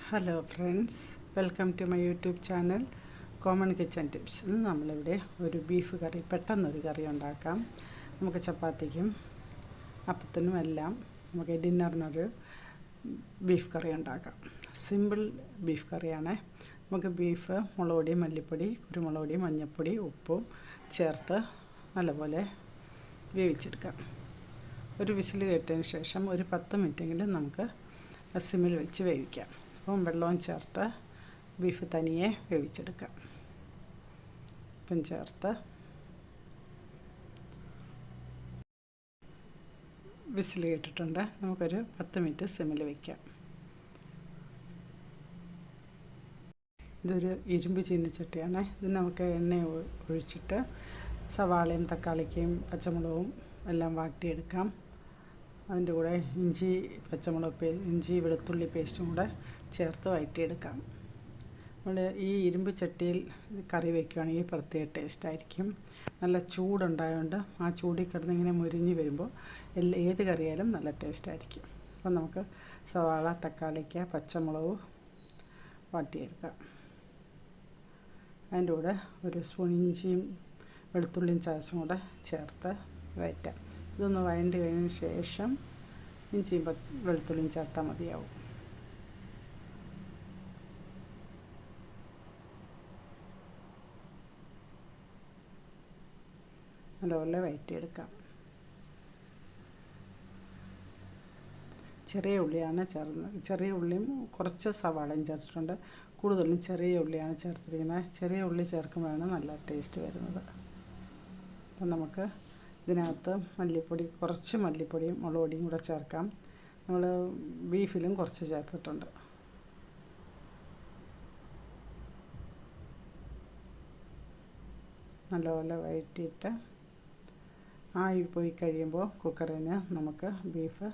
Hello friends, welcome to my YouTube channel common kitchen tips. ഇന്ന് നമ്മളിവിടെ ഒരു beef കറി, പെട്ടെന്നൊരു കറി ഉണ്ടാക്കാം. നമുക്ക് ചപ്പാത്തിക്കും അപ്പത്തിനും എല്ലാം നമുക്ക് ഡിന്നറിനൊരു ബീഫ് കറി ഉണ്ടാക്കാം. സിമ്പിൾ ബീഫ് കറിയാണ്. നമുക്ക് ബീഫ് മുളക് പൊടി, മല്ലിപ്പൊടി, കുരുമുളക് പൊടി, മഞ്ഞൾപ്പൊടി, ഉപ്പും ചേർത്ത് നല്ലപോലെ വേവിച്ചെടുക്കാം. ഒരു വിസിൽ കേട്ടതിന് ശേഷം ഒരു 10 മിനിറ്റെങ്കിലും നമുക്ക് സിമ്മിൽ വെച്ച് വേവിക്കാം. അപ്പം വെള്ളവും ചേർത്ത് ബീഫ് തനിയെ വേവിച്ചെടുക്കാം. ഉപ്പും ചേർത്ത് വിസിൽ കേട്ടിട്ടുണ്ട്. നമുക്കൊരു 10 മിനിറ്റ് സിമ്മിൽ വയ്ക്കാം. ഇതൊരു ഇരുമ്പ് ചീനച്ചട്ടിയാണ്. ഇത് നമുക്ക് എണ്ണ ഒഴിച്ചിട്ട് സവാളയും തക്കാളിക്കും പച്ചമുളകും എല്ലാം വാട്ടിയെടുക്കാം. അതിൻ്റെ കൂടെ ഇഞ്ചി വെളുത്തുള്ളി പേസ്റ്റും കൂടെ ചേർത്ത് വഴറ്റിയെടുക്കാം. നമ്മൾ ഈ ഇരുമ്പ് ചട്ടിയിൽ കറി വയ്ക്കുകയാണെങ്കിൽ പ്രത്യേക ടേസ്റ്റായിരിക്കും. നല്ല ചൂടുണ്ടായതുകൊണ്ട് ആ ചൂടിൽ കിടന്ന് ഇങ്ങനെ മുരിഞ്ഞ് വരുമ്പോൾ ഏത് കറിയായാലും നല്ല ടേസ്റ്റായിരിക്കും. അപ്പം നമുക്ക് സവാള, തക്കാളിക്ക, പച്ചമുളക് വാട്ടിയെടുക്കാം. അതിൻ്റെ കൂടെ ഒരു സ്പൂൺ ഇഞ്ചിയും വെളുത്തുള്ളിയും ചതച്ചും കൂടെ ചേർത്ത് വഴറ്റാം. ഇതൊന്ന് വഴണ്ട് കഴിഞ്ഞതിന് ശേഷം ഇഞ്ചിയും വെളുത്തുള്ളിയും ചേർത്താൽ മതിയാവും. നല്ലപോലെ വഴറ്റിയെടുക്കാം. ചെറിയ ഉള്ളിയാണ് ചേർന്നത്. ചെറിയ ഉള്ളിയും കുറച്ച് സവാളയും ചേർത്തിട്ടുണ്ട്. കൂടുതലും ചെറിയ ഉള്ളിയാണ് ചേർത്തിരിക്കുന്നത്. ചെറിയ ഉള്ളി ചേർക്കുമ്പോഴാണ് നല്ല ടേസ്റ്റ് വരുന്നത്. അപ്പം നമുക്ക് ഇതിനകത്ത് കുറച്ച് മല്ലിപ്പൊടിയും മുളക് പൊടിയും കൂടെ ചേർക്കാം. നമ്മൾ ബീഫിലും കുറച്ച് ചേർത്തിട്ടുണ്ട്. നല്ലപോലെ വഴറ്റിയിട്ട് ആയി പോയി കഴിയുമ്പോൾ കുക്കറിന് നമുക്ക് ബീഫ്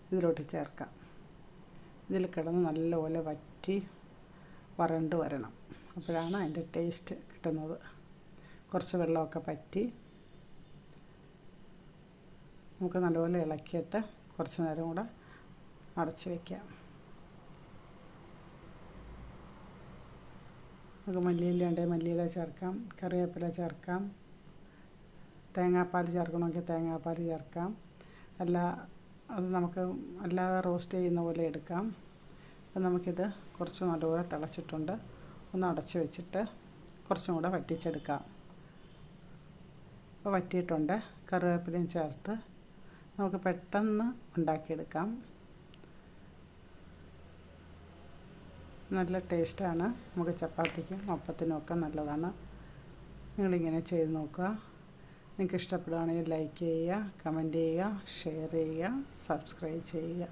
ഇതിലോട്ട് ചേർക്കാം. ഇതിൽ കിടന്ന് നല്ലപോലെ വരണ്ട് വരണം. അപ്പോഴാണ് അതിൻ്റെ ടേസ്റ്റ് കിട്ടുന്നത്. കുറച്ച് വെള്ളമൊക്കെ പറ്റി നമുക്ക് നല്ലപോലെ ഇളക്കിയിട്ട് കുറച്ച് നേരം കൂടെ അടച്ച് വയ്ക്കാം. നമുക്ക് മല്ലിയില ഉണ്ടെങ്കിൽ മല്ലിയില ചേർക്കാം, കറിവേപ്പില ചേർക്കാം, തേങ്ങാപ്പാൽ ചേർക്കണമെങ്കിൽ തേങ്ങാപ്പാൽ ചേർക്കാം. അത് നമുക്ക് അല്ലാതെ റോസ്റ്റ് ചെയ്യുന്ന പോലെ എടുക്കാം. അപ്പം നമുക്കിത് കുറച്ച് നല്ലപോലെ തിളച്ചിട്ടുണ്ട്. ഒന്ന് അടച്ച് വെച്ചിട്ട് കുറച്ചും കൂടെ വറ്റിച്ചെടുക്കാം. അപ്പോൾ വറ്റിയിട്ടുണ്ട്. കറിവേപ്പിലയും ചേർത്ത് നമുക്ക് പെട്ടെന്ന് ഉണ്ടാക്കിയെടുക്കാം. നല്ല ടേസ്റ്റാണ്. നമുക്ക് ചപ്പാത്തിക്കും അപ്പത്തിനും ഒക്കെ നല്ലതാണ്. നിങ്ങളിങ്ങനെ ചെയ്ത് നോക്കുക. നിങ്ങൾക്ക് ഇഷ്ടപ്പെടുകയാണെങ്കിൽ ലൈക്ക് ചെയ്യുക, കമൻറ്റ് ചെയ്യുക, ഷെയർ ചെയ്യുക, സബ്സ്ക്രൈബ് ചെയ്യുക.